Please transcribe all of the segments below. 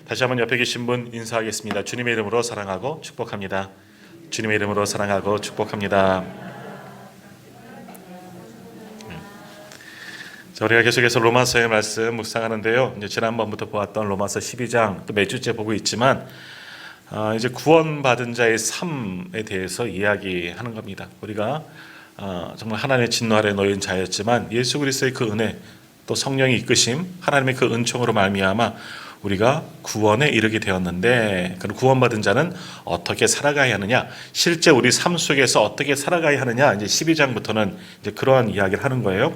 다시 한번 옆에 계신 분 인사하겠습니다. 주님의 이름으로 사랑하고 축복합니다. 주님의 이름으로 사랑하고 축복합니다. 자, 우리가 계속해서 로마서의 말씀 묵상하는데요. 이제 지난번부터 보았던 로마서 12장 또 몇 주째 보고 있지만 이제 구원받은 자의 삶에 대해서 이야기하는 겁니다. 우리가 정말 하나님의 진노 아래 놓인 자였지만 예수 그리스도의 그 은혜 또 성령의 이끄심 하나님의 그 은총으로 말미암아 우리가 구원에 이르게 되었는데, 그럼 구원받은 자는 어떻게 살아가야 하느냐, 실제 우리 삶 속에서 어떻게 살아가야 하느냐, 이제 12장부터는 이제 그러한 이야기를 하는 거예요.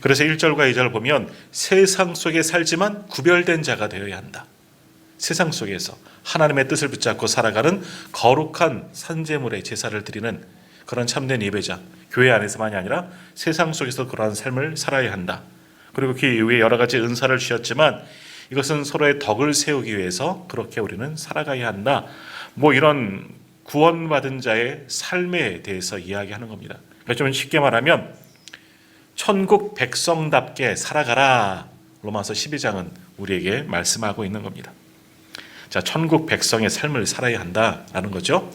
그래서 1절과 2절을 보면 세상 속에 살지만 구별된 자가 되어야 한다. 세상 속에서 하나님의 뜻을 붙잡고 살아가는 거룩한 산제물의 제사를 드리는 그런 참된 예배자, 교회 안에서만이 아니라 세상 속에서 그러한 삶을 살아야 한다. 그리고 그 이후에 여러 가지 은사를 주셨지만 이것은 서로의 덕을 세우기 위해서 그렇게 우리는 살아가야 한다. 뭐 이런 구원받은 자의 삶에 대해서 이야기하는 겁니다. 그러니까 좀 쉽게 말하면 천국 백성답게 살아가라. 로마서 12장은 우리에게 말씀하고 있는 겁니다. 자, 천국 백성의 삶을 살아야 한다라는 거죠.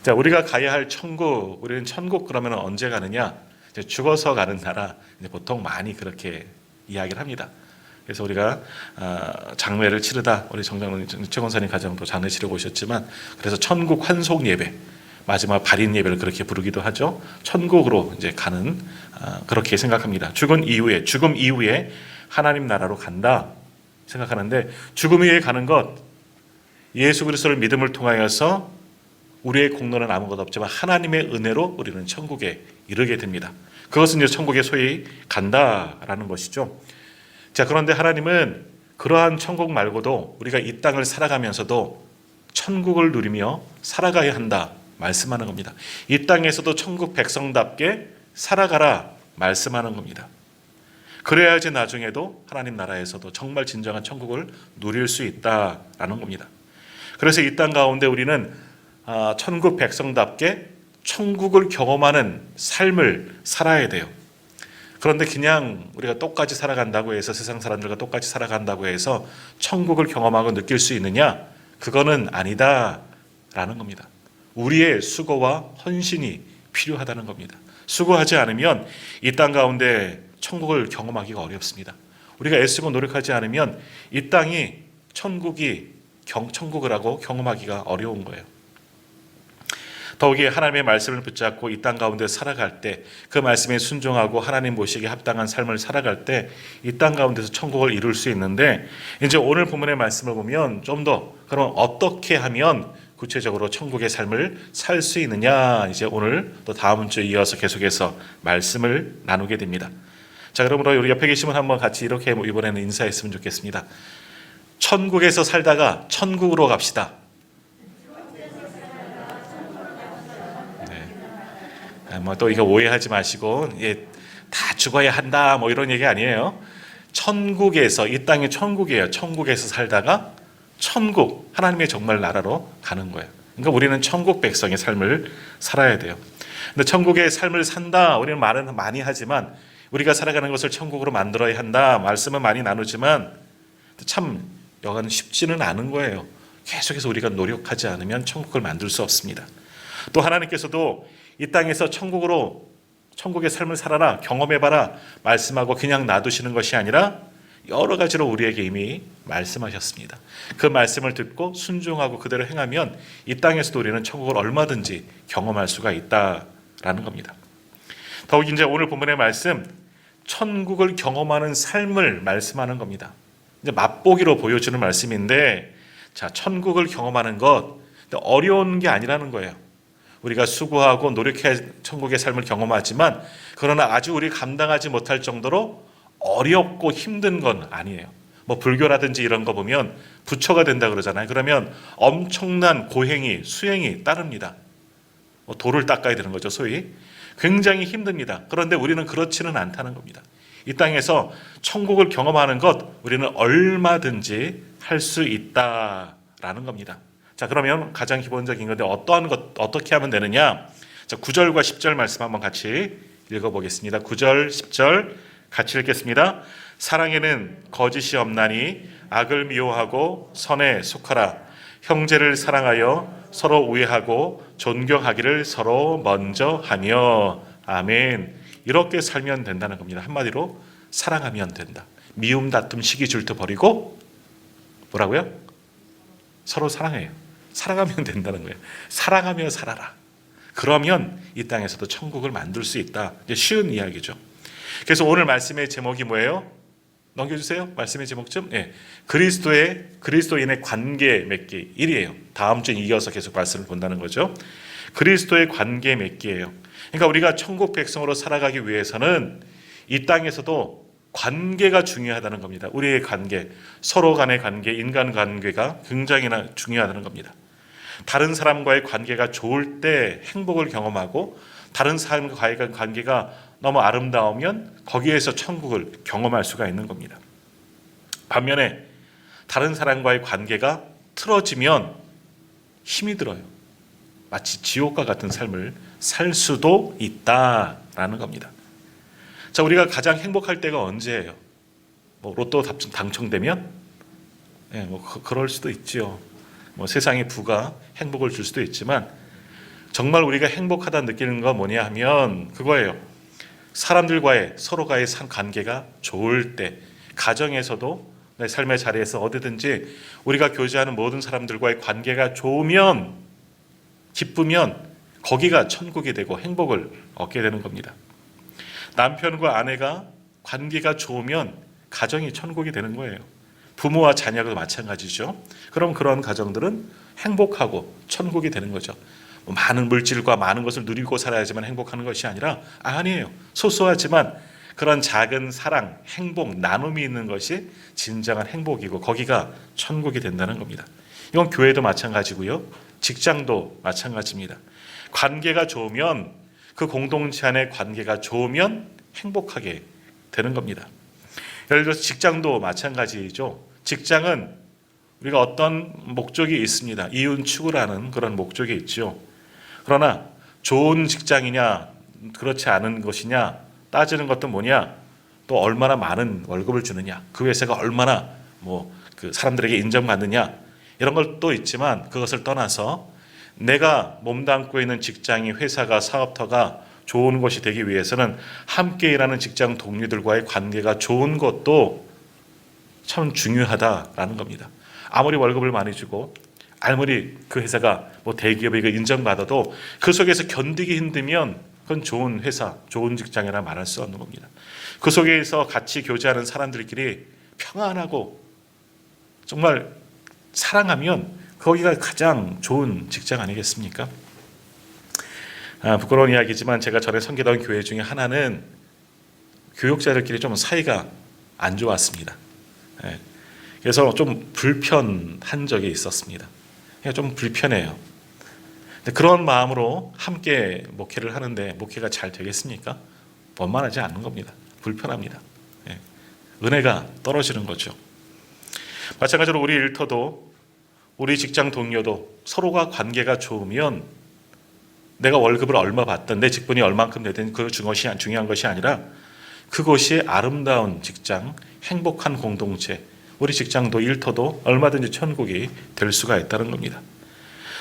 자, 우리가 가야 할 천국, 우리는 천국 그러면 언제 가느냐? 이제 죽어서 가는 나라. 이제 보통 많이 그렇게 이야기를 합니다. 그래서 우리가 장례를 치르다, 우리 정장로님, 최권사님 가정도 장례 치르고 오셨지만, 그래서 천국 환속 예배, 마지막 발인 예배를 그렇게 부르기도 하죠. 천국으로 이제 가는, 그렇게 생각합니다. 죽음 이후에 하나님 나라로 간다 생각하는데, 죽음 이후에 가는 것, 예수 그리스도를 믿음을 통하여서 우리의 공로는 아무것도 없지만 하나님의 은혜로 우리는 천국에 이르게 됩니다. 그것은 이제 천국에 소위 간다라는 것이죠. 자, 그런데 하나님은 그러한 천국 말고도 우리가 이 땅을 살아가면서도 천국을 누리며 살아가야 한다 말씀하는 겁니다. 이 땅에서도 천국 백성답게 살아가라 말씀하는 겁니다. 그래야지 나중에도 하나님 나라에서도 정말 진정한 천국을 누릴 수 있다라는 겁니다. 그래서 이 땅 가운데 우리는 천국 백성답게 천국을 경험하는 삶을 살아야 돼요. 그런데 그냥 우리가 똑같이 살아간다고 해서, 세상 사람들과 똑같이 살아간다고 해서 천국을 경험하고 느낄 수 있느냐? 그거는 아니다라는 겁니다. 우리의 수고와 헌신이 필요하다는 겁니다. 수고하지 않으면 이 땅 가운데 천국을 경험하기가 어렵습니다. 우리가 애쓰고 노력하지 않으면 이 땅이 천국이라고 경험하기가 어려운 거예요. 더욱이 하나님의 말씀을 붙잡고 이 땅 가운데 살아갈 때, 그 말씀에 순종하고 하나님 모시기에 합당한 삶을 살아갈 때 이 땅 가운데서 천국을 이룰 수 있는데, 이제 오늘 본문의 말씀을 보면 좀 더 그럼 어떻게 하면 구체적으로 천국의 삶을 살 수 있느냐, 이제 오늘 또 다음 주에 이어서 계속해서 말씀을 나누게 됩니다. 자, 그러므로 우리 옆에 계시면 한번 같이 이렇게 이번에는 인사했으면 좋겠습니다. 천국에서 살다가 천국으로 갑시다. 뭐 또 이거 오해하지 마시고, 다 죽어야 한다 뭐 이런 얘기 아니에요. 천국에서, 이 땅이 천국이에요. 천국에서 살다가 천국, 하나님의 정말 나라로 가는 거예요. 그러니까 우리는 천국 백성의 삶을 살아야 돼요. 근데 천국의 삶을 산다, 우리는 말은 많이 하지만 우리가 살아가는 것을 천국으로 만들어야 한다 말씀은 많이 나누지만 참 여간 쉽지는 않은 거예요. 계속해서 우리가 노력하지 않으면 천국을 만들 수 없습니다. 또 하나님께서도 이 땅에서 천국의 삶을 살아라, 경험해봐라 말씀하고 그냥 놔두시는 것이 아니라 여러 가지로 우리에게 이미 말씀하셨습니다. 그 말씀을 듣고 순종하고 그대로 행하면 이 땅에서도 우리는 천국을 얼마든지 경험할 수가 있다라는 겁니다. 더욱 이제 오늘 본문의 말씀, 천국을 경험하는 삶을 말씀하는 겁니다. 이제 맛보기로 보여주는 말씀인데, 자, 천국을 경험하는 것 어려운 게 아니라는 거예요. 우리가 수고하고 노력해 천국의 삶을 경험하지만, 그러나 아주 우리 감당하지 못할 정도로 어렵고 힘든 건 아니에요. 뭐 불교라든지 이런 거 보면 부처가 된다 그러잖아요. 그러면 엄청난 고행이, 수행이 따릅니다. 뭐 돌을 닦아야 되는 거죠, 소위. 굉장히 힘듭니다. 그런데 우리는 그렇지는 않다는 겁니다. 이 땅에서 천국을 경험하는 것 우리는 얼마든지 할 수 있다라는 겁니다. 자, 그러면 가장 기본적인 건데 어떻게 하면 되느냐? 자, 9절과 10절 말씀 한번 같이 읽어보겠습니다. 9절, 10절 같이 읽겠습니다. 사랑에는 거짓이 없나니 악을 미워하고 선에 속하라. 형제를 사랑하여 서로 우애하고 존경하기를 서로 먼저 하며. 아멘. 이렇게 살면 된다는 겁니다. 한마디로 사랑하면 된다. 미움, 다툼, 시기, 질투 버리고 뭐라고요? 서로 사랑해요. 사랑하면 된다는 거예요. 사랑하며 살아라. 그러면 이 땅에서도 천국을 만들 수 있다. 이제 쉬운 이야기죠. 그래서 오늘 말씀의 제목이 뭐예요? 넘겨주세요. 말씀의 제목 좀. 그리스도인의 관계 맺기 1이에요. 다음 주에 이어서 계속 말씀을 본다는 거죠. 그리스도의 관계 맺기예요. 그러니까 우리가 천국 백성으로 살아가기 위해서는 이 땅에서도 관계가 중요하다는 겁니다. 우리의 관계, 서로 간의 관계, 인간 관계가 굉장히 중요하다는 겁니다. 다른 사람과의 관계가 좋을 때 행복을 경험하고 다른 사람과의 관계가 너무 아름다우면 거기에서 천국을 경험할 수가 있는 겁니다. 반면에 다른 사람과의 관계가 틀어지면 힘이 들어요. 마치 지옥과 같은 삶을 살 수도 있다라는 겁니다. 자, 우리가 가장 행복할 때가 언제예요? 로또 당첨되면? 그럴 수도 있지요. 세상의 부가 행복을 줄 수도 있지만 정말 우리가 행복하다 느끼는 건 뭐냐 하면 그거예요. 사람들과의 서로가의 관계가 좋을 때, 가정에서도 내 삶의 자리에서 어디든지 우리가 교제하는 모든 사람들과의 관계가 좋으면, 기쁘면 거기가 천국이 되고 행복을 얻게 되는 겁니다. 남편과 아내가 관계가 좋으면 가정이 천국이 되는 거예요. 부모와 자녀도 마찬가지죠. 그럼 그런 가정들은 행복하고 천국이 되는 거죠. 많은 물질과 많은 것을 누리고 살아야지만 행복하는 것이 아니라 아니에요. 소소하지만 그런 작은 사랑, 행복, 나눔이 있는 것이 진정한 행복이고 거기가 천국이 된다는 겁니다. 이건 교회도 마찬가지고요. 직장도 마찬가지입니다. 관계가 좋으면 그 공동체 안의 관계가 좋으면 행복하게 되는 겁니다. 예를 들어서 직장도 마찬가지죠. 직장은 우리가 어떤 목적이 있습니다. 이윤 추구라는 그런 목적이 있죠. 그러나 좋은 직장이냐 그렇지 않은 것이냐 따지는 것도 뭐냐, 또 얼마나 많은 월급을 주느냐, 그 회사가 얼마나 그 사람들에게 인정받느냐, 이런 걸 또 있지만 그것을 떠나서 내가 몸담고 있는 직장이, 회사가, 사업터가 좋은 곳이 되기 위해서는 함께 일하는 직장 동료들과의 관계가 좋은 것도 참 중요하다라는 겁니다. 아무리 월급을 많이 주고 아무리 그 회사가 대기업에게 인정받아도 그 속에서 견디기 힘들면 그건 좋은 회사, 좋은 직장이라 말할 수 없는 겁니다. 그 속에서 같이 교제하는 사람들끼리 평안하고 정말 사랑하면 거기가 가장 좋은 직장 아니겠습니까? 부끄러운 이야기지만 제가 전에 섬기던 교회 중에 하나는 교육자들끼리 좀 사이가 안 좋았습니다. 그래서 좀 불편한 적이 있었습니다. 좀 불편해요. 그런 마음으로 함께 목회를 하는데 목회가 잘 되겠습니까? 원만하지 않는 겁니다. 불편합니다. 은혜가 떨어지는 거죠. 마찬가지로 우리 일터도 우리 직장 동료도 서로가 관계가 좋으면 내가 월급을 얼마 받든 내 직분이 얼만큼 되든 그 중요한 것이 아니라 그것이 아름다운 직장, 행복한 공동체, 우리 직장도 일터도 얼마든지 천국이 될 수가 있다는 겁니다.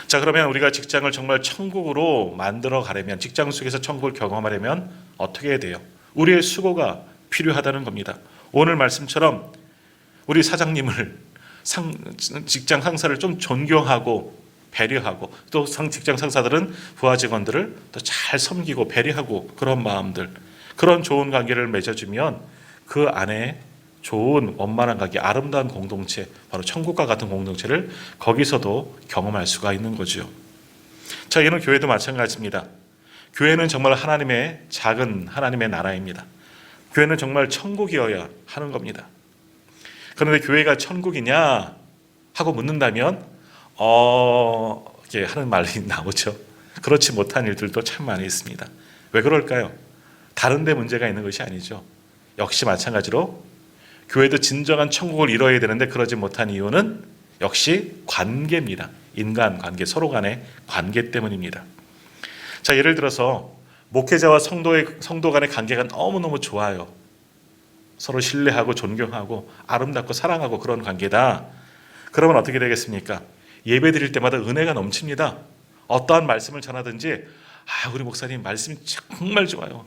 자, 그러면 우리가 직장을 정말 천국으로 만들어 가려면, 직장 속에서 천국을 경험하려면 어떻게 해야 돼요? 우리의 수고가 필요하다는 겁니다. 오늘 말씀처럼 우리 사장님을, 직장 상사를 좀 존경하고 배려하고, 또 직장 상사들은 부하 직원들을 또 잘 섬기고 배려하고, 그런 마음들, 그런 좋은 관계를 맺어주면 그 안에 좋은 원만한 관계, 아름다운 공동체, 바로 천국과 같은 공동체를 거기서도 경험할 수가 있는 거죠. 자, 이는 교회도 마찬가지입니다. 교회는 정말 작은 하나님의 나라입니다. 교회는 정말 천국이어야 하는 겁니다. 그런데 교회가 천국이냐 하고 묻는다면 이렇게 하는 말이 나오죠. 그렇지 못한 일들도 참 많이 있습니다. 왜 그럴까요? 다른 데 문제가 있는 것이 아니죠. 역시 마찬가지로 교회도 진정한 천국을 이뤄야 되는데 그러지 못한 이유는 역시 관계입니다. 인간관계, 서로 간의 관계 때문입니다. 자, 예를 들어서 목회자와 성도 간의 관계가 너무너무 좋아요. 서로 신뢰하고 존경하고 아름답고 사랑하고 그런 관계다. 그러면 어떻게 되겠습니까? 예배 드릴 때마다 은혜가 넘칩니다. 어떠한 말씀을 전하든지 우리 목사님 말씀이 정말 좋아요.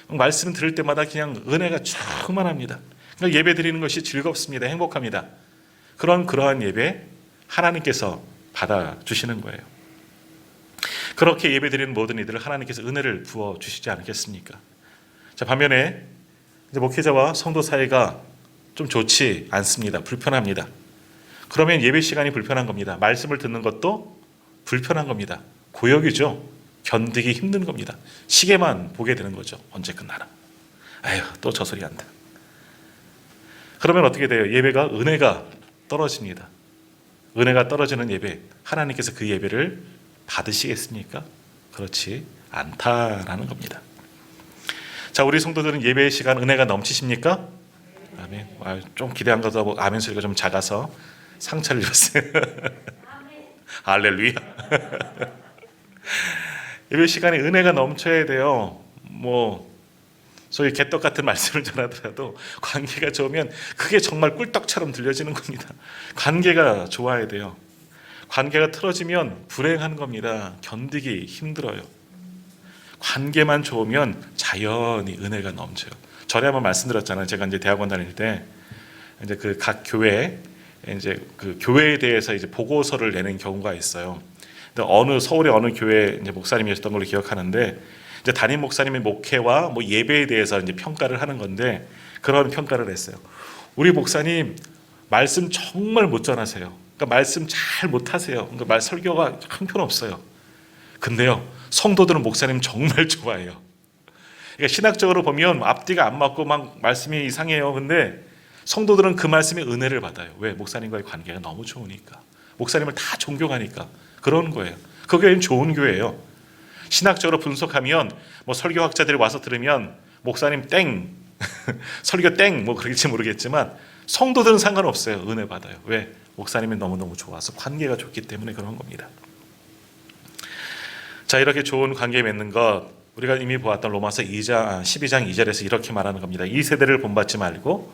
말씀 들을 때마다 그냥 은혜가 충만합니다. 그러니까 예배 드리는 것이 즐겁습니다. 행복합니다. 그러한 예배 하나님께서 받아주시는 거예요. 그렇게 예배 드리는 모든 이들을 하나님께서 은혜를 부어주시지 않겠습니까? 자, 반면에 이제 목회자와 성도 사이가 좀 좋지 않습니다. 불편합니다. 그러면 예배 시간이 불편한 겁니다. 말씀을 듣는 것도 불편한 겁니다. 고역이죠. 견디기 힘든 겁니다. 시계만 보게 되는 거죠. 언제 끝나나. 또 저 소리 한다. 그러면 어떻게 돼요? 예배가 은혜가 떨어집니다. 은혜가 떨어지는 예배, 하나님께서 그 예배를 받으시겠습니까? 그렇지 않다라는 겁니다. 자, 우리 성도들은 예배 시간 은혜가 넘치십니까? 아멘. 좀 기대한 것도 하고 아멘 소리가 좀 작아서 상처를 입었어요. 할렐루야. 예배 시간에 은혜가 넘쳐야 돼요. 소위 개떡 같은 말씀을 전하더라도 관계가 좋으면 그게 정말 꿀떡처럼 들려지는 겁니다. 관계가 좋아야 돼요. 관계가 틀어지면 불행한 겁니다. 견디기 힘들어요. 관계만 좋으면 자연히 은혜가 넘쳐요. 전에 한번 말씀드렸잖아요. 제가 이제 대학원 다닐 때 이제 그 각 교회 이제 그 교회에 대해서 이제 보고서를 내는 경우가 있어요. 근데 서울의 어느 교회 이제 목사님이었던 걸로 기억하는데 이제 담임 목사님의 목회와 예배에 대해서 이제 평가를 하는 건데 그런 평가를 했어요. 우리 목사님 말씀 정말 못 전하세요. 그러니까 말씀 잘 못하세요. 그러니까 설교가 형편없어요. 근데요, 성도들은 목사님 정말 좋아해요. 그러니까 신학적으로 보면 앞뒤가 안 맞고 막 말씀이 이상해요. 근데 성도들은 그 말씀에 은혜를 받아요. 왜? 목사님과의 관계가 너무 좋으니까. 목사님을 다 존경하니까. 그런 거예요. 그 교회는 좋은 교회예요. 신학적으로 분석하면 설교학자들이 와서 들으면 목사님 땡, 설교 땡 그럴지 모르겠지만 성도들은 상관없어요. 은혜 받아요. 왜? 목사님이 너무너무 좋아서 관계가 좋기 때문에 그런 겁니다. 자, 이렇게 좋은 관계 맺는 것 우리가 이미 보았던 로마서 12장 2절에서 이렇게 말하는 겁니다. 이 세대를 본받지 말고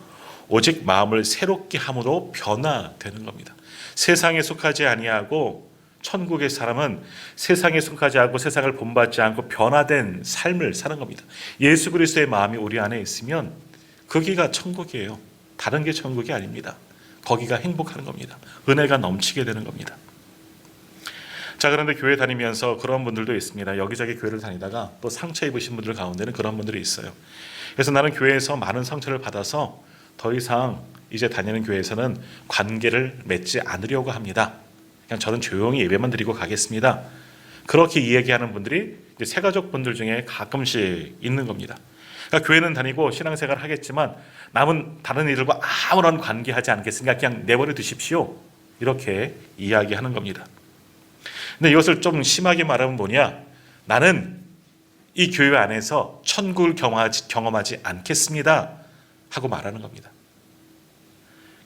오직 마음을 새롭게 함으로 변화되는 겁니다. 세상에 속하지 아니하고 천국의 사람은 세상에 속하지 않고 세상을 본받지 않고 변화된 삶을 사는 겁니다. 예수 그리스도의 마음이 우리 안에 있으면 거기가 천국이에요. 다른 게 천국이 아닙니다. 거기가 행복한 겁니다. 은혜가 넘치게 되는 겁니다. 자, 그런데 교회 다니면서 그런 분들도 있습니다. 여기저기 교회를 다니다가 또 상처 입으신 분들 가운데는 그런 분들이 있어요. 그래서 나는 교회에서 많은 상처를 받아서 더 이상 이제 다니는 교회에서는 관계를 맺지 않으려고 합니다. 그냥 저는 조용히 예배만 드리고 가겠습니다. 그렇게 이야기하는 분들이 이제 새가족 분들 중에 가끔씩 있는 겁니다. 그러니까 교회는 다니고 신앙생활을 하겠지만 남은 다른 이들과 아무런 관계하지 않겠으니까 그냥 내버려 두십시오. 이렇게 이야기하는 겁니다. 근데 이것을 좀 심하게 말하면 뭐냐? 나는 이 교회 안에서 천국을 경험하지 않겠습니다. 하고 말하는 겁니다.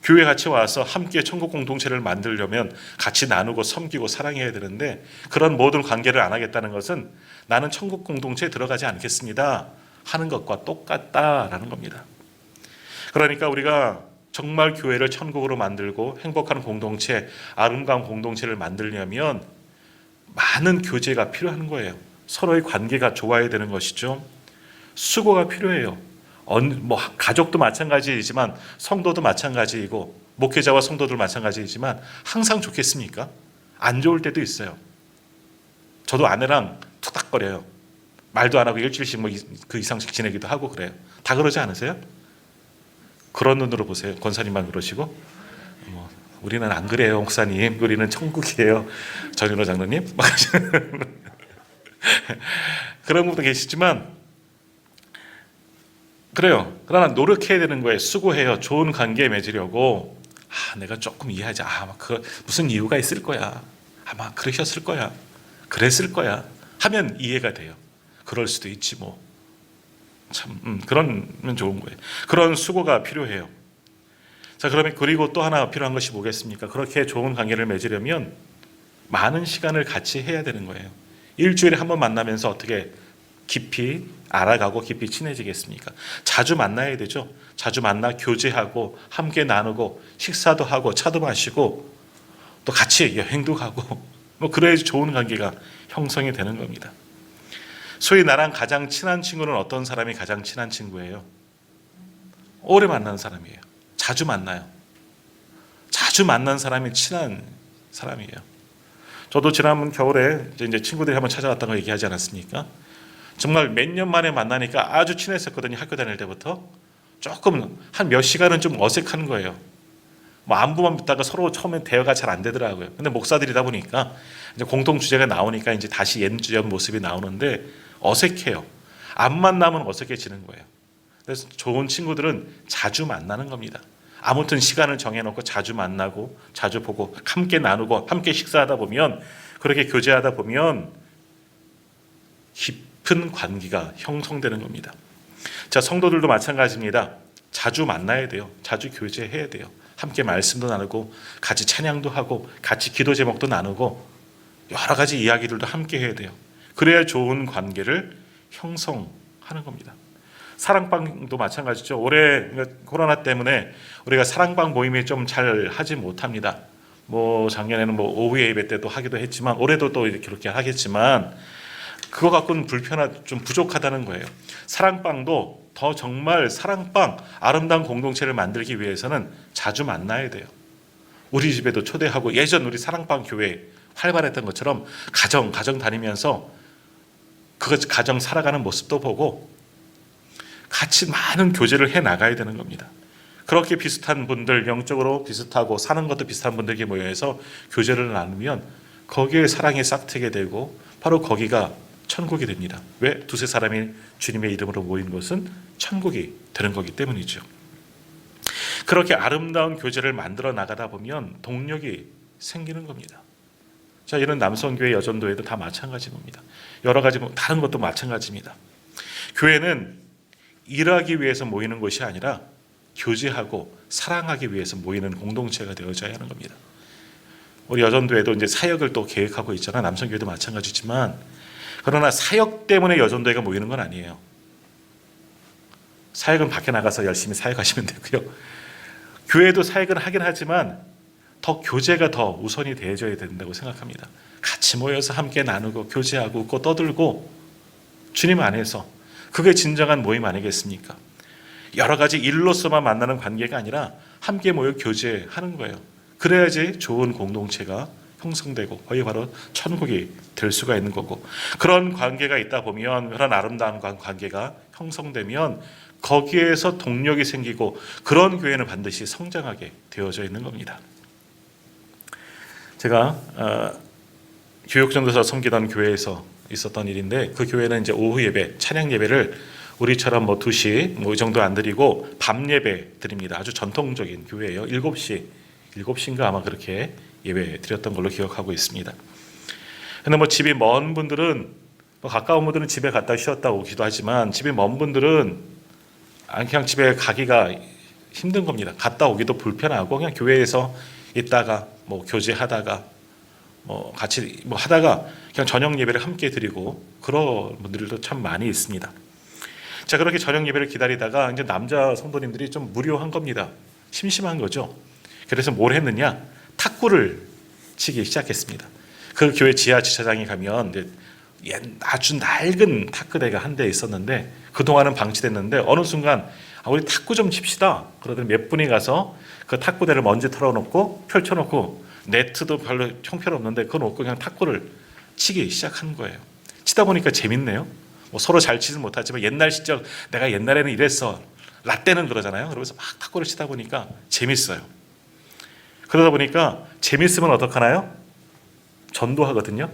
교회 같이 와서 함께 천국 공동체를 만들려면 같이 나누고 섬기고 사랑해야 되는데 그런 모든 관계를 안 하겠다는 것은 나는 천국 공동체에 들어가지 않겠습니다 하는 것과 똑같다라는 겁니다. 그러니까 우리가 정말 교회를 천국으로 만들고 행복한 공동체, 아름다운 공동체를 만들려면 많은 교제가 필요한 거예요. 서로의 관계가 좋아야 되는 것이죠. 수고가 필요해요. 가족도 마찬가지이지만 성도도 마찬가지이고 목회자와 성도들 마찬가지이지만 항상 좋겠습니까? 안 좋을 때도 있어요. 저도 아내랑 툭닥거려요. 말도 안 하고 일주일씩 그 이상씩 지내기도 하고 그래요. 다 그러지 않으세요? 그런 눈으로 보세요. 권사님만 그러시고 우리는 안 그래요, 목사님. 우리는 천국이에요. 전인호 장로님. 그런 분도 계시지만 그래요. 그러나 노력해야 되는 거예요. 수고해요. 좋은 관계 맺으려고. 내가 조금 이해하지. 무슨 이유가 있을 거야. 아마 그러셨을 거야. 그랬을 거야. 하면 이해가 돼요. 그럴 수도 있지 뭐. 그러면 좋은 거예요. 그런 수고가 필요해요. 자, 그러면 그리고 또 하나 필요한 것이 뭐겠습니까? 그렇게 좋은 관계를 맺으려면 많은 시간을 같이 해야 되는 거예요. 일주일에 한 번 만나면서 어떻게 깊이 알아가고 깊이 친해지겠습니까? 자주 만나야 되죠. 자주 만나 교제하고 함께 나누고 식사도 하고 차도 마시고 또 같이 여행도 가고 뭐 그래야지 좋은 관계가 형성이 되는 겁니다. 소위 나랑 가장 친한 친구는 어떤 사람이 가장 친한 친구예요? 오래 만난 사람이에요. 자주 만나요. 자주 만난 사람이 친한 사람이에요. 저도 지난번 겨울에 이제 친구들이 한번 찾아왔다는 거 얘기하지 않았습니까? 정말 몇 년 만에 만나니까 아주 친했었거든요. 학교 다닐 때부터. 조금 한 몇 시간은 좀 어색한 거예요. 뭐 안부만 묻다가 서로 처음엔 대화가 잘 안 되더라고요. 근데 목사들이다 보니까 이제 공통 주제가 나오니까 이제 다시 옛 모습이 나오는데 어색해요. 안 만나면 어색해지는 거예요. 그래서 좋은 친구들은 자주 만나는 겁니다. 아무튼 시간을 정해놓고 자주 만나고 자주 보고 함께 나누고 함께 식사하다 보면 그렇게 교제하다 보면 깊은 관계가 형성되는 겁니다. 자, 성도들도 마찬가지입니다. 자주 만나야 돼요. 자주 교제해야 돼요. 함께 말씀도 나누고 같이 찬양도 하고 같이 기도 제목도 나누고 여러 가지 이야기들도 함께 해야 돼요. 그래야 좋은 관계를 형성하는 겁니다. 사랑방도 마찬가지죠. 올해 코로나 때문에 우리가 사랑방 모임이 좀 잘 하지 못합니다. 뭐 작년에는 뭐 오후 예배 때도 하기도 했지만 올해도 또 이렇게 그렇게 하겠지만 그거 갖고는 좀 부족하다는 거예요. 사랑방도 더 정말 사랑방 아름다운 공동체를 만들기 위해서는 자주 만나야 돼요. 우리 집에도 초대하고 예전 우리 사랑방 교회 활발했던 것처럼 가정 다니면서 그 가정 살아가는 모습도 보고 같이 많은 교제를 해 나가야 되는 겁니다. 그렇게 비슷한 분들, 영적으로 비슷하고 사는 것도 비슷한 분들에게 모여서 교제를 나누면 거기에 사랑이 싹트게 되고 바로 거기가 천국이 됩니다. 왜? 두세 사람이 주님의 이름으로 모인 것은 천국이 되는 거기 때문이죠. 그렇게 아름다운 교제를 만들어 나가다 보면 동력이 생기는 겁니다. 자, 이런 남성교회 여전도회도 다 마찬가지인 겁니다. 여러 가지 다른 것도 마찬가지입니다. 교회는 일하기 위해서 모이는 것이 아니라 교제하고 사랑하기 위해서 모이는 공동체가 되어져야 하는 겁니다. 우리 여전도회도 이제 사역을 또 계획하고 있잖아요. 남성교회도 마찬가지지만 그러나 사역 때문에 여전도회가 모이는 건 아니에요. 사역은 밖에 나가서 열심히 사역하시면 되고요. 교회도 사역은 하긴 하지만 더 교제가 더 우선이 되어져야 된다고 생각합니다. 같이 모여서 함께 나누고 교제하고 웃고 떠들고 주님 안에서 그게 진정한 모임 아니겠습니까? 여러 가지 일로서만 만나는 관계가 아니라 함께 모여 교제하는 거예요. 그래야지 좋은 공동체가 형성되고 거기 바로 천국이 될 수가 있는 거고 그런 관계가 있다 보면 그런 아름다운 관계가 형성되면 거기에서 동력이 생기고 그런 교회는 반드시 성장하게 되어져 있는 겁니다. 제가 교육전도사 섬기던 교회에서 있었던 일인데 그 교회는 이제 오후 예배, 찬양 예배를 우리처럼 뭐 2시 뭐 이 정도 안 드리고 밤 예배 드립니다. 아주 전통적인 교회예요. 7시인가 아마 그렇게 예배 드렸던 걸로 기억하고 있습니다. 근데 뭐 집이 먼 분들은 뭐 가까운 분들은 집에 갔다 쉬었다 오기도 하지만 집이 먼 분들은 그냥 집에 가기가 힘든 겁니다. 갔다 오기도 불편하고 그냥 교회에서 있다가 뭐 교제하다가 뭐 같이 뭐 하다가 그냥 저녁 예배를 함께 드리고 그런 분들도 참 많이 있습니다. 자, 그렇게 저녁 예배를 기다리다가 이제 남자 성도님들이 좀 무료한 겁니다. 심심한 거죠. 그래서 뭘 했느냐? 탁구를 치기 시작했습니다. 그 교회 지하 주차장에 가면 이제 아주 낡은 탁구대가 한 대 있었는데 그동안은 방치됐는데 어느 순간 우리 탁구 좀 칩시다. 그러더니 몇 분이 가서 그 탁구대를 먼지 털어놓고 펼쳐놓고 네트도 별로 형편없는데 그거 놓고 그냥 탁구를 치기 시작한 거예요. 치다 보니까 재밌네요. 뭐 서로 잘 치진 못하지만 옛날 시절 내가 옛날에는 이랬어. 라떼는 그러잖아요. 그러면서 막 탁구를 치다 보니까 재밌어요. 그러다 보니까 재밌으면 어떡하나요? 전도하거든요.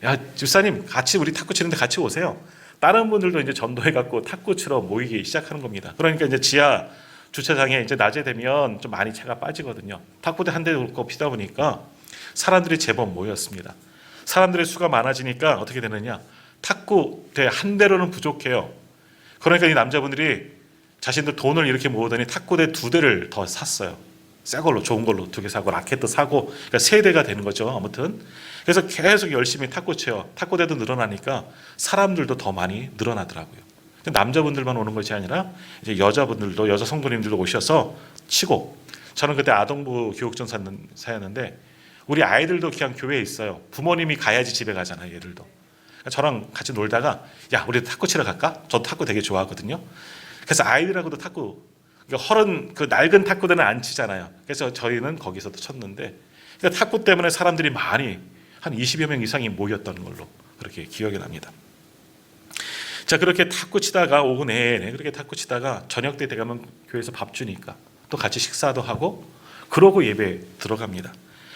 야, 집사님 같이 우리 탁구 치는데 같이 오세요. 다른 분들도 이제 전도해갖고 탁구 치러 모이기 시작하는 겁니다. 그러니까 이제 지하 주차장에 이제 낮에 되면 좀 많이 차가 빠지거든요. 탁구대 한 대 놓고 피다 보니까 사람들이 제법 모였습니다. 사람들의 수가 많아지니까 어떻게 되느냐? 탁구대 한 대로는 부족해요. 그러니까 이 남자분들이 자신들 돈을 이렇게 모으더니 탁구대 2대를 더 샀어요. 새 걸로 좋은 걸로 2개 사고 라켓도 사고 그러니까 세대가 되는 거죠. 아무튼 그래서 계속 열심히 탁구 쳐요. 탁구대도 늘어나니까 사람들도 더 많이 늘어나더라고요. 남자분들만 오는 것이 아니라 이제 여자분들도 여자 성도님들도 오셔서 치고 저는 그때 아동부 교육전 사였는데 우리 아이들도 그냥 교회에 있어요. 부모님이 가야지 집에 가잖아요. 얘들도. 그러니까 저랑 같이 놀다가 야 우리 탁구 치러 갈까? 저 탁구 되게 좋아하거든요. 그래서 아이들하고도 탁구 그러니까 헐은 그 낡은 탁구대는 안 치잖아요. 그래서 저희는 거기서도 쳤는데 그러니까 탁구 때문에 사람들이 많이 한 20여 명 이상이 모였던 걸로 그렇게 기억이 납니다. 자 그렇게 탁구 치다가 오후 내내 그렇게 탁구 치다가 저녁 때 되면 교회에서 밥 주니까 또 같이 식사도 하고 그러고 예배 들어갑니다.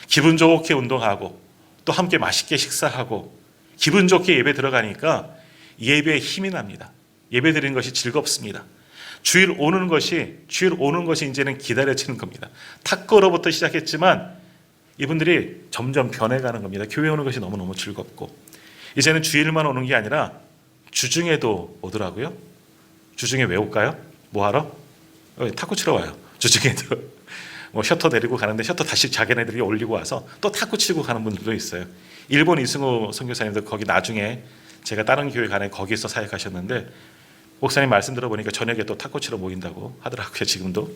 기분 좋게 운동하고 또 함께 맛있게 식사하고 기분 좋게 예배 들어가니까 예배에 힘이 납니다. 예배 드리는 것이 즐겁습니다. 주일 오는 것이 이제는 기다려지는 겁니다. 탁구로부터 시작했지만 이분들이 점점 변해가는 겁니다. 교회 오는 것이 너무너무 즐겁고 이제는 주일만 오는 게 아니라 주중에도 오더라고요. 주중에 왜 올까요? 뭐 하러? 탁구 치러 와요. 주중에도 뭐 셔터 내리고 가는데 셔터 다시 자기네들이 올리고 와서 또 탁구 치고 가는 분들도 있어요. 일본 이승호 선교사님도 거기 나중에 제가 다른 교회 가네 거기서 사역하셨는데 목사님 말씀 들어보니까 저녁에 또 탁구 치러 모인다고 하더라고요. 지금도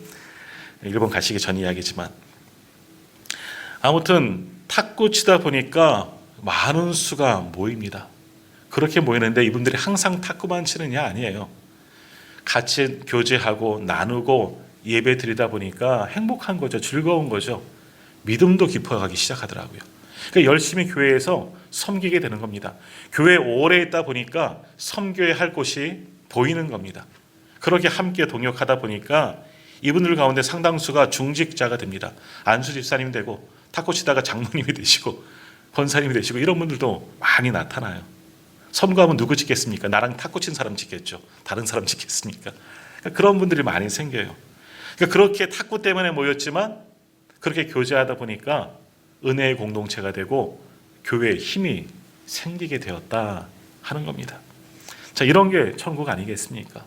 일본 가시기 전 이야기지만 아무튼 탁구 치다 보니까 많은 수가 모입니다. 그렇게 모이는데 이분들이 항상 탁구만 치느냐 아니에요. 같이 교제하고 나누고 예배 드리다 보니까 행복한 거죠. 즐거운 거죠. 믿음도 깊어가기 시작하더라고요. 그러니까 열심히 교회에서 섬기게 되는 겁니다. 교회에 오래 있다 보니까 섬겨야 할 곳이 보이는 겁니다. 그렇게 함께 동역하다 보니까 이분들 가운데 상당수가 중직자가 됩니다. 안수 집사님 되고 탁구 치다가 장모님이 되시고 권사님이 되시고 이런 분들도 많이 나타나요. 선거하면 누구 짓겠습니까? 나랑 탁구 친 사람 짓겠죠. 다른 사람 짓겠습니까? 그러니까 그런 분들이 많이 생겨요. 그러니까 그렇게 탁구 때문에 모였지만 그렇게 교제하다 보니까 은혜의 공동체가 되고 교회에 힘이 생기게 되었다 하는 겁니다. 자, 이런 게 천국 아니겠습니까?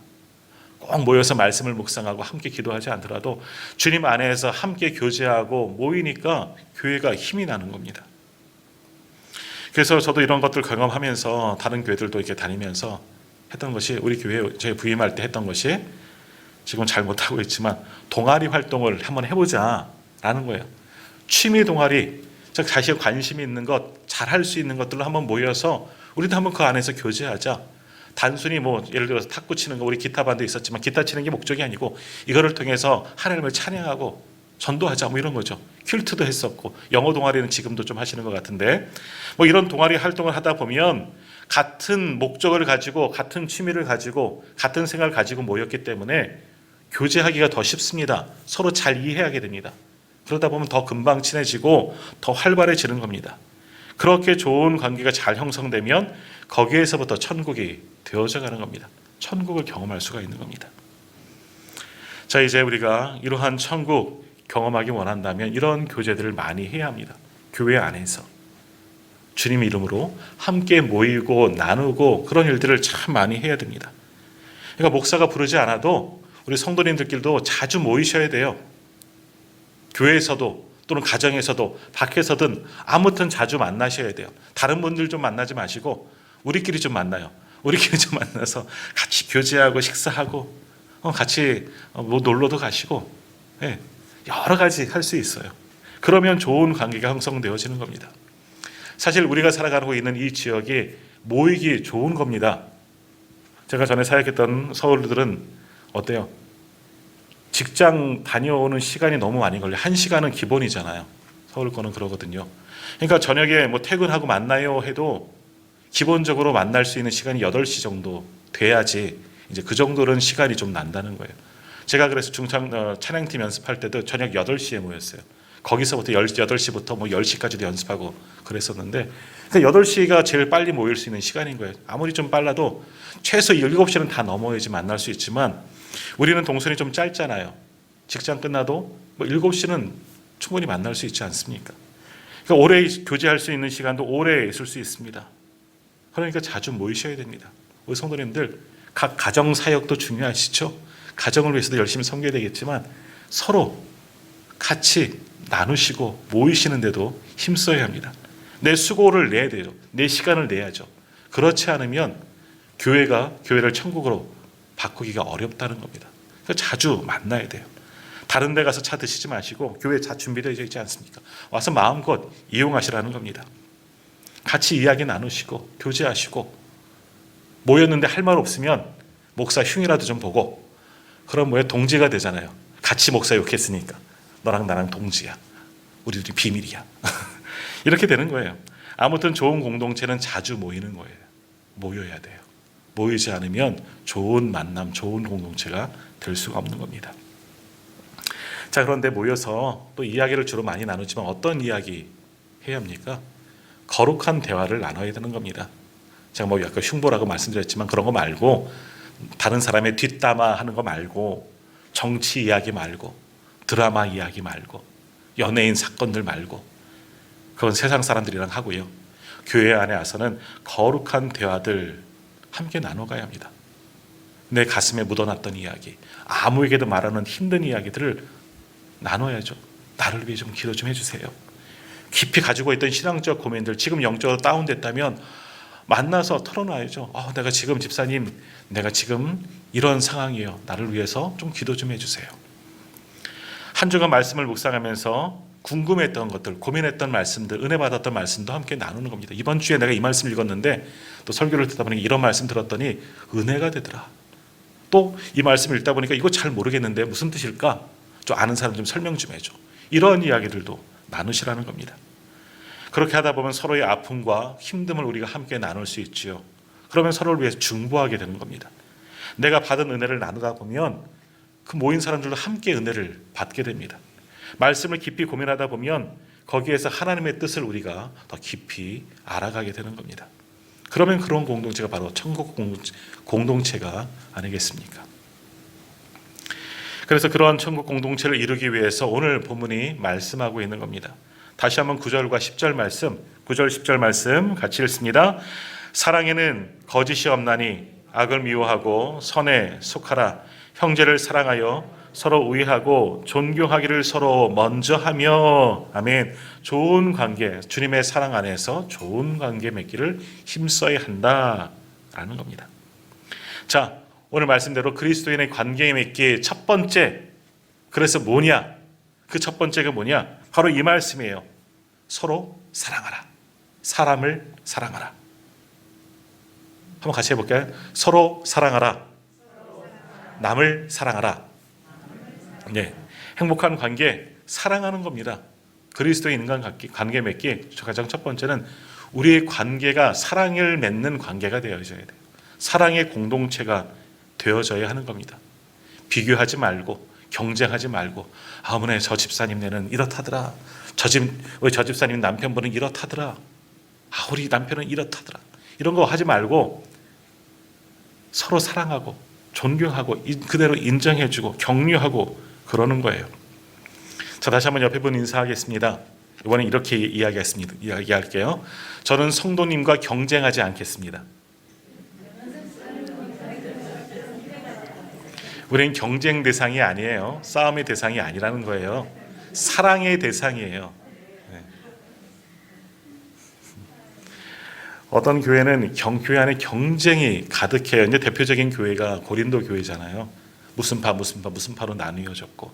꼭 모여서 말씀을 묵상하고 함께 기도하지 않더라도 주님 안에서 함께 교제하고 모이니까 교회가 힘이 나는 겁니다. 그래서 저도 이런 것들 경험하면서 다른 교회들도 이렇게 다니면서 했던 것이 우리 교회 저희 부임할 때 했던 것이 지금 잘 못하고 있지만 동아리 활동을 한번 해보자라는 거예요. 취미 동아리, 즉 자신의 관심이 있는 것, 잘할 수 있는 것들로 한번 모여서 우리도 한번 그 안에서 교제하자. 단순히 뭐 예를 들어서 탁구 치는 거 우리 기타 반도 있었지만 기타 치는 게 목적이 아니고 이거를 통해서 하나님을 찬양하고 전도하자 뭐 이런 거죠. 퀼트도 했었고 영어 동아리는 지금도 좀 하시는 것 같은데 뭐 이런 동아리 활동을 하다 보면 같은 목적을 가지고 같은 취미를 가지고 같은 생각을 가지고 모였기 때문에 교제하기가 더 쉽습니다. 서로 잘 이해하게 됩니다. 그러다 보면 더 금방 친해지고 더 활발해지는 겁니다. 그렇게 좋은 관계가 잘 형성되면 거기에서부터 천국이 되어져 가는 겁니다. 천국을 경험할 수가 있는 겁니다. 자, 이제 우리가 이러한 천국 경험하기 원한다면 이런 교제들을 많이 해야 합니다. 교회 안에서 주님 이름으로 함께 모이고 나누고 그런 일들을 참 많이 해야 됩니다. 그러니까 목사가 부르지 않아도 우리 성도님들끼리도 자주 모이셔야 돼요. 교회에서도 또는 가정에서도 밖에서든 아무튼 자주 만나셔야 돼요. 다른 분들 좀 만나지 마시고 우리끼리 좀 만나요. 우리끼리 좀 만나서 같이 교제하고 식사하고 같이 뭐 놀러도 가시고 여러 가지 할 수 있어요. 그러면 좋은 관계가 형성되어지는 겁니다. 사실 우리가 살아가고 있는 이 지역이 모이기 좋은 겁니다. 제가 전에 사역했던 서울들은 어때요? 직장 다녀오는 시간이 너무 많이 걸려요. 1시간은 기본이잖아요. 서울 거는 그러거든요. 그러니까 저녁에 뭐 퇴근하고 만나요 해도 기본적으로 만날 수 있는 시간이 8시 정도 돼야지 이제 그 정도는 시간이 좀 난다는 거예요. 제가 그래서 찬양팀 연습할 때도 저녁 8시에 모였어요. 거기서부터 8시부터 뭐 10시까지도 연습하고 그랬었는데 그러니까 8시가 제일 빨리 모일 수 있는 시간인 거예요. 아무리 좀 빨라도 최소 7시는 다 넘어야지 만날 수 있지만 우리는 동선이 좀 짧잖아요. 직장 끝나도 뭐 7시는 충분히 만날 수 있지 않습니까? 그러니까 오래 교제할 수 있는 시간도 오래 있을 수 있습니다. 그러니까 자주 모이셔야 됩니다. 우리 성도님들 각 가정 사역도 중요하시죠? 가정을 위해서도 열심히 섬겨야 되겠지만 서로 같이 나누시고 모이시는데도 힘써야 합니다. 내 수고를 내야 돼요. 내 시간을 내야죠. 그렇지 않으면 교회를 천국으로 바꾸기가 어렵다는 겁니다. 그러니까 자주 만나야 돼요. 다른 데 가서 차 드시지 마시고 교회 다 준비되어 있지 않습니까? 와서 마음껏 이용하시라는 겁니다. 같이 이야기 나누시고 교제하시고 모였는데 할 말 없으면 목사 흉이라도 좀 보고 그럼 동지가 되잖아요. 같이 목사 욕했으니까 너랑 나랑 동지야. 우리 둘이 비밀이야. 이렇게 되는 거예요. 아무튼 좋은 공동체는 자주 모이는 거예요. 모여야 돼요. 모이지 않으면 좋은 만남, 좋은 공동체가 될 수가 없는 겁니다. 자, 그런데 모여서 또 이야기를 주로 많이 나누지만 어떤 이야기 해야 합니까? 거룩한 대화를 나눠야 되는 겁니다. 제가 약간 흉보라고 말씀드렸지만 그런 거 말고 다른 사람의 뒷담화 하는 거 말고 정치 이야기 말고 드라마 이야기 말고 연예인 사건들 말고 그건 세상 사람들이랑 하고요. 교회 안에 와서는 거룩한 대화들 함께 나눠가야 합니다. 내 가슴에 묻어놨던 이야기, 아무에게도 말하는 힘든 이야기들을 나눠야죠. 나를 위해 좀 기도 좀 해주세요. 깊이 가지고 있던 신앙적 고민들, 지금 영적으로 다운됐다면 만나서 털어놔야죠. 내가 지금 집사님, 내가 지금 이런 상황이에요. 나를 위해서 좀 기도 좀 해주세요. 한 주간 말씀을 묵상하면서 궁금했던 것들, 고민했던 말씀들, 은혜 받았던 말씀도 함께 나누는 겁니다. 이번 주에 내가 이 말씀 읽었는데 또 설교를 듣다 보니까 이런 말씀 들었더니 은혜가 되더라. 또 이 말씀 읽다 보니까 이거 잘 모르겠는데 무슨 뜻일까? 좀 아는 사람 좀 설명 좀 해줘. 이런 이야기들도 나누시라는 겁니다. 그렇게 하다 보면 서로의 아픔과 힘듦을 우리가 함께 나눌 수 있지요. 그러면 서로를 위해서 중보하게 되는 겁니다. 내가 받은 은혜를 나누다 보면 그 모인 사람들도 함께 은혜를 받게 됩니다. 말씀을 깊이 고민하다 보면 거기에서 하나님의 뜻을 우리가 더 깊이 알아가게 되는 겁니다. 그러면 그런 공동체가 바로 천국 공동체가 아니겠습니까? 그래서 그런 천국 공동체를 이루기 위해서 오늘 본문이 말씀하고 있는 겁니다. 다시 한번 9절과 10절 말씀, 9절 10절 말씀 같이 읽습니다. 사랑에는 거짓이 없나니 악을 미워하고 선에 속하라. 형제를 사랑하여 서로 우애하고 존경하기를 서로 먼저 하며, 아멘. 좋은 관계, 주님의 사랑 안에서 좋은 관계 맺기를 힘써야 한다라는 겁니다. 자, 오늘 말씀대로 그리스도인의 관계 맺기 첫 번째, 그래서 뭐냐? 그 첫 번째가 뭐냐? 바로 이 말씀이에요. 서로 사랑하라. 사람을 사랑하라. 한번 같이 해볼까요? 서로 사랑하라. 남을 사랑하라. 네, 행복한 관계, 사랑하는 겁니다. 그리스도의 인간 관계 맺기 가장 첫 번째는 우리의 관계가 사랑을 맺는 관계가 되어져야 돼요. 사랑의 공동체가 되어져야 하는 겁니다. 비교하지 말고 경쟁하지 말고 어머나 저 집사님네는 이렇다더라. 저 집사님 남편분은 이렇다더라. 우리 남편은 이렇다더라. 이런 거 하지 말고 서로 사랑하고 존경하고 그대로 인정해주고 격려하고 그러는 거예요. 자, 다시 한번 옆에 분 인사하겠습니다. 이번엔 이렇게 이야기할게요. 저는 성도님과 경쟁하지 않겠습니다. 우리는 경쟁 대상이 아니에요. 싸움의 대상이 아니라는 거예요. 사랑의 대상이에요. 네. 어떤 교회는 교회 안에 경쟁이 가득해요. 이제 대표적인 교회가 고린도 교회잖아요. 무슨 파로 나뉘어졌고.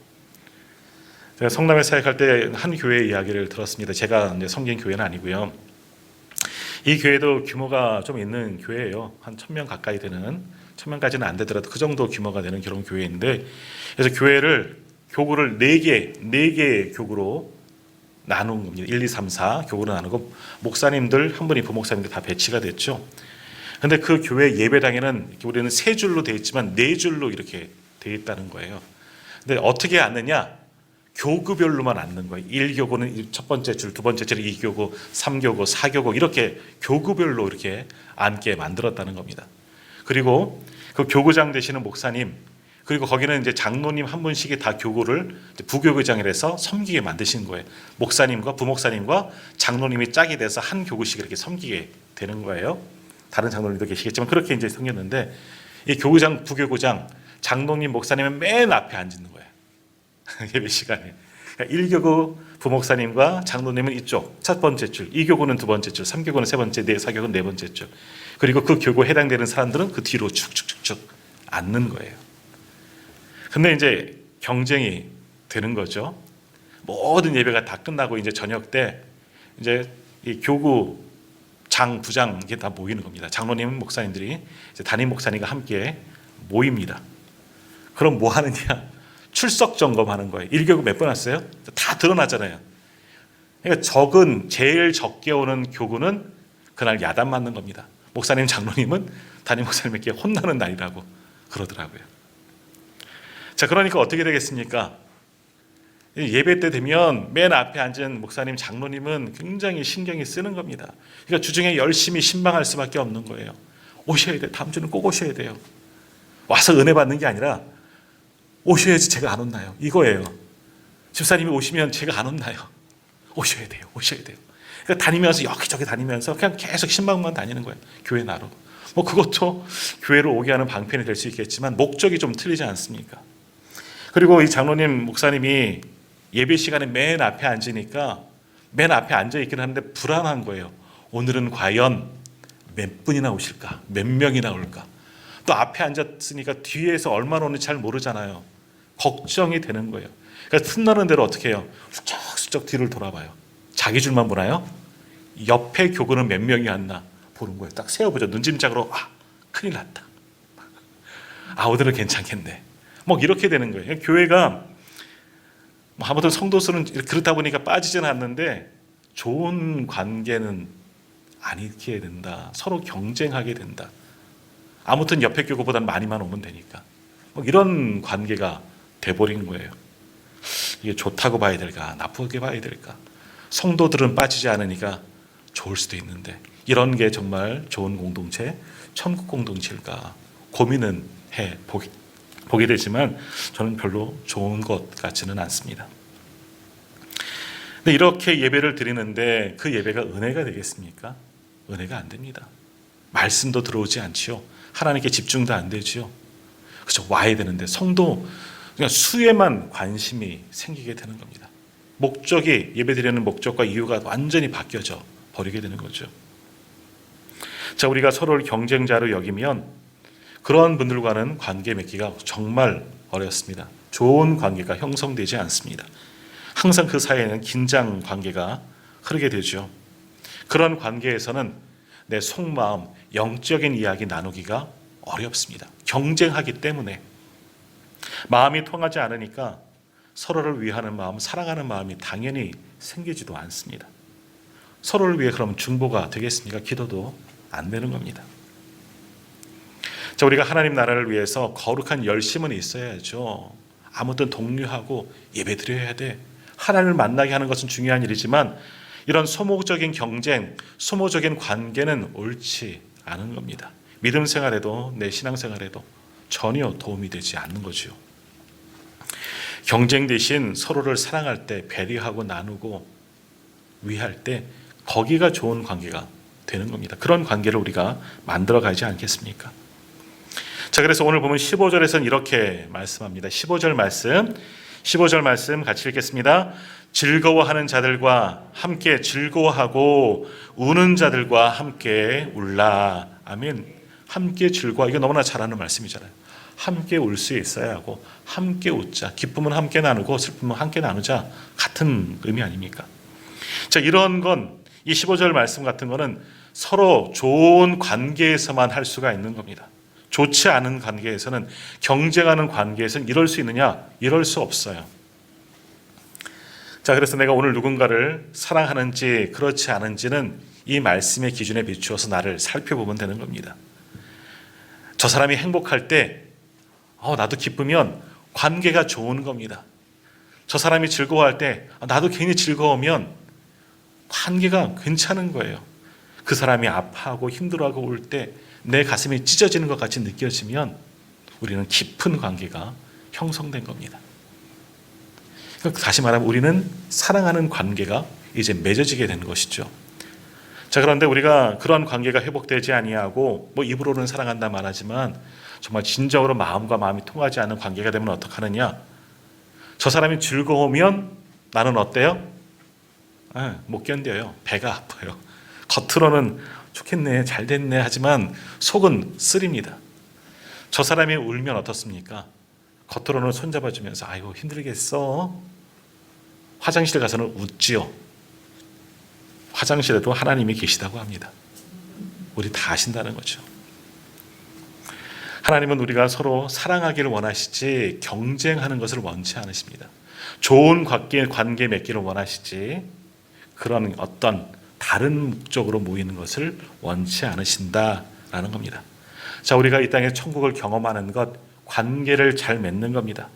제가 성남에 사역할 때 한 교회 이야기를 들었습니다. 제가 이제 섬긴 교회는 아니고요. 이 교회도 규모가 좀 있는 교회예요. 한 1,000명 가까이 되는, 1,000명까지는 안 되더라도 그 정도 규모가 되는 그런 교회인데, 그래서 교구를 4개 교구로 나눈 겁니다. 1, 2, 3, 4 교구로 나누고 목사님들 한 분이 부목사님들 다 배치가 됐죠. 그런데 그 교회 예배당에는 우리는 3줄로 되어 있지만 4줄로 이렇게 되어 있다는 거예요. 근데 어떻게 앉느냐? 교구별로만 앉는 거예요. 1교구는 첫 번째 줄, 두 번째 줄 2교구, 3교구, 4교구 이렇게 교구별로 이렇게 앉게 만들었다는 겁니다. 그리고 그 교구장 되시는 목사님, 그리고 거기는 이제 장로님 한 분씩이 다 교구를 부교구장이라서 섬기게 만드신 거예요. 목사님과 부목사님과 장로님이 짝이 돼서 한 교구씩 이렇게 섬기게 되는 거예요. 다른 장로님도 계시겠지만 그렇게 이제 생겼는데, 이 교구장, 부교구장, 장로님, 목사님은 맨 앞에 앉는 거예요. 예배 시간에. 그러니까 1교구 부목사님과 장로님은 이쪽 첫 번째 줄, 2교구는 두 번째 줄, 3교구는 세 번째, 4교구는 네 번째 줄. 그리고 그 교구에 해당되는 사람들은 그 뒤로 쭉쭉쭉쭉 앉는 거예요. 근데 이제 경쟁이 되는 거죠. 모든 예배가 다 끝나고 이제 저녁 때 이제 이 교구 장, 부장 이게 다 모이는 겁니다. 장로님, 목사님들이 이제 담임 목사님과 함께 모입니다. 그럼 뭐 하느냐? 출석 점검하는 거예요. 1교구 몇 번 왔어요? 다 드러나잖아요. 그러니까 제일 적게 오는 교구는 그날 야단 맞는 겁니다. 목사님, 장로님은 담임 목사님에게 혼나는 날이라고 그러더라고요. 자, 그러니까 어떻게 되겠습니까? 예배 때 되면 맨 앞에 앉은 목사님, 장로님은 굉장히 신경이 쓰는 겁니다. 그러니까 주중에 열심히 신방할 수밖에 없는 거예요. 오셔야 돼요. 다음 주는 꼭 오셔야 돼요. 와서 은혜 받는 게 아니라 오셔야지 제가 안 혼나요. 이거예요. 집사님이 오시면 제가 안 혼나요. 오셔야 돼요. 오셔야 돼요. 그러니까 다니면서 여기저기 다니면서 그냥 계속 신방만 다니는 거예요. 교회 나로. 뭐 그것도 교회로 오게 하는 방편이 될 수 있겠지만 목적이 좀 틀리지 않습니까? 그리고 이 장로님, 목사님이 예배 시간에 맨 앞에 앉으니까 맨 앞에 앉아 있긴 하는데 불안한 거예요. 오늘은 과연 몇 분이나 오실까? 몇 명이나 올까? 또 앞에 앉았으니까 뒤에서 얼마나 오는지 잘 모르잖아요. 걱정이 되는 거예요. 그러니까 틈나는 대로 어떻게 해요? 슬쩍슬쩍 뒤를 돌아봐요. 자기 줄만 보나요? 옆에 교구는 몇 명이 왔나 보는 거예요. 딱 세어보죠. 눈짐작으로 큰일 났다. 오늘은 괜찮겠네. 뭐 이렇게 되는 거예요. 교회가 아무튼 성도 수는 그렇다 보니까 빠지지는 않는데 좋은 관계는 아니게 된다. 서로 경쟁하게 된다. 아무튼 옆에 교구보다는 많이만 오면 되니까 뭐 이런 관계가 돼버린 거예요. 이게 좋다고 봐야 될까? 나쁘게 봐야 될까? 성도들은 빠지지 않으니까 좋을 수도 있는데 이런 게 정말 좋은 공동체, 천국 공동체일까? 고민은 보게 되지만 저는 별로 좋은 것 같지는 않습니다. 근데 이렇게 예배를 드리는데 그 예배가 은혜가 되겠습니까? 은혜가 안 됩니다. 말씀도 들어오지 않지요. 하나님께 집중도 안 되지요. 그렇죠. 와야 되는데 성도 그냥 수에만 관심이 생기게 되는 겁니다. 목적이 예배드리는 목적과 이유가 완전히 바뀌어져 버리게 되는 거죠. 자, 우리가 서로를 경쟁자로 여기면 그런 분들과는 관계 맺기가 정말 어렵습니다. 좋은 관계가 형성되지 않습니다. 항상 그 사이에는 긴장 관계가 흐르게 되죠. 그런 관계에서는 내 속마음, 영적인 이야기 나누기가 어렵습니다. 경쟁하기 때문에 마음이 통하지 않으니까 서로를 위하는 마음, 사랑하는 마음이 당연히 생기지도 않습니다. 서로를 위해 그럼 중보가 되겠습니까? 기도도 안 되는 겁니다. 자, 우리가 하나님 나라를 위해서 거룩한 열심은 있어야죠. 아무튼 독려하고 예배 드려야 돼. 하나님을 만나게 하는 것은 중요한 일이지만 이런 소모적인 경쟁, 소모적인 관계는 옳지 않은 겁니다. 믿음 생활에도 내 신앙 생활에도 전혀 도움이 되지 않는 거죠. 경쟁 대신 서로를 사랑할 때 배려하고 나누고 위할 때 거기가 좋은 관계가 되는 겁니다. 그런 관계를 우리가 만들어 가지 않겠습니까? 자, 그래서 오늘 보면 15절에서는 이렇게 말씀합니다. 15절 말씀 같이 읽겠습니다. 즐거워하는 자들과 함께 즐거워하고 우는 자들과 함께 울라. 아멘. 함께 즐거워. 이거 너무나 잘하는 말씀이잖아요. 함께 울 수 있어야 하고 함께 웃자. 기쁨은 함께 나누고 슬픔은 함께 나누자. 같은 의미 아닙니까? 자, 이런 건 이 15절 말씀 같은 거는 서로 좋은 관계에서만 할 수가 있는 겁니다. 좋지 않은 관계에서는, 경쟁하는 관계에서는 이럴 수 있느냐? 이럴 수 없어요. 자, 그래서 내가 오늘 누군가를 사랑하는지 그렇지 않은지는 이 말씀의 기준에 비추어서 나를 살펴보면 되는 겁니다. 저 사람이 행복할 때 나도 기쁘면 관계가 좋은 겁니다. 저 사람이 즐거워할 때 나도 괜히 즐거우면 관계가 괜찮은 거예요. 그 사람이 아파하고 힘들어하고 올 때 내 가슴이 찢어지는 것 같이 느껴지면 우리는 깊은 관계가 형성된 겁니다. 다시 말하면 우리는 사랑하는 관계가 이제 맺어지게 되는 것이죠. 자, 그런데 우리가 그런 관계가 회복되지 아니하고 입으로는 사랑한다 말하지만 정말 진정으로 마음과 마음이 통하지 않는 관계가 되면 어떡하느냐? 저 사람이 즐거우면 나는 어때요? 못 견뎌요. 배가 아파요. 겉으로는 좋겠네, 잘 됐네 하지만 속은 쓰립니다. 저 사람이 울면 어떻습니까? 겉으로는 손잡아주면서 아이고 힘들겠어. 화장실 가서는 웃지요. 화장실에도 하나님이 계시다고 합니다. 우리 다 아신다는 거죠. 하나님은 우리가 서로 사랑하기를 원하시지 경쟁하는 것을 원치 않으십니다. 좋은 관계 맺기를 원하시지 그런 어떤 다른 목적으로 모이는 것을 원치 않으신다라는 겁니다. 자, 우리가 이 땅에 천국을 경험하는 것, 관계를 잘 맺는 겁니다.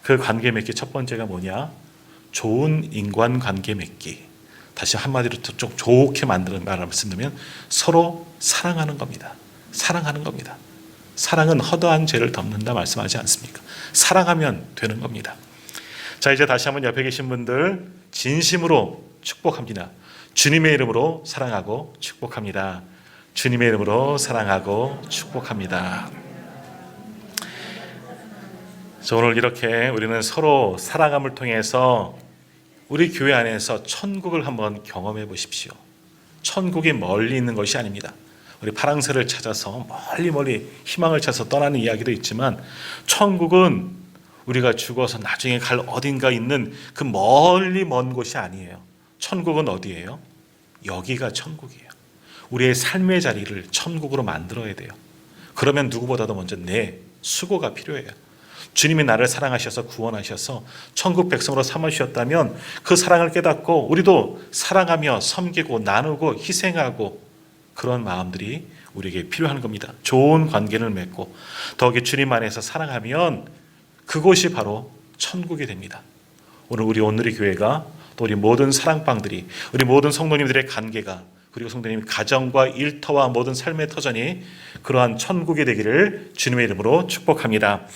그 관계 맺기 첫 번째가 뭐냐? 좋은 인간관계 맺기. 다시 한마디로 좀 좋게 만드는 말씀드리면 서로 사랑하는 겁니다. 사랑하는 겁니다. 사랑은 허다한 죄를 덮는다 말씀하지 않습니까? 사랑하면 되는 겁니다. 자, 이제 다시 한번 옆에 계신 분들 진심으로 축복합니다. 주님의 이름으로 사랑하고 축복합니다. 주님의 이름으로 사랑하고 축복합니다. 자, 오늘 이렇게 우리는 서로 사랑함을 통해서 우리 교회 안에서 천국을 한번 경험해 보십시오. 천국이 멀리 있는 것이 아닙니다. 우리 파랑새를 찾아서 멀리 희망을 찾아서 떠나는 이야기도 있지만 천국은 우리가 죽어서 나중에 갈 어딘가 있는 그 멀리 먼 곳이 아니에요. 천국은 어디예요? 여기가 천국이에요. 우리의 삶의 자리를 천국으로 만들어야 돼요. 그러면 누구보다도 먼저 내 수고가 필요해요. 주님이 나를 사랑하셔서 구원하셔서 천국 백성으로 삼으셨다면 그 사랑을 깨닫고 우리도 사랑하며 섬기고 나누고 희생하고 그런 마음들이 우리에게 필요한 겁니다. 좋은 관계를 맺고 더욱이 주님 안에서 사랑하면 그곳이 바로 천국이 됩니다. 오늘 우리 온누리 교회가 또 우리 모든 사랑방들이 우리 모든 성도님들의 관계가 그리고 성도님 가정과 일터와 모든 삶의 터전이 그러한 천국이 되기를 주님의 이름으로 축복합니다.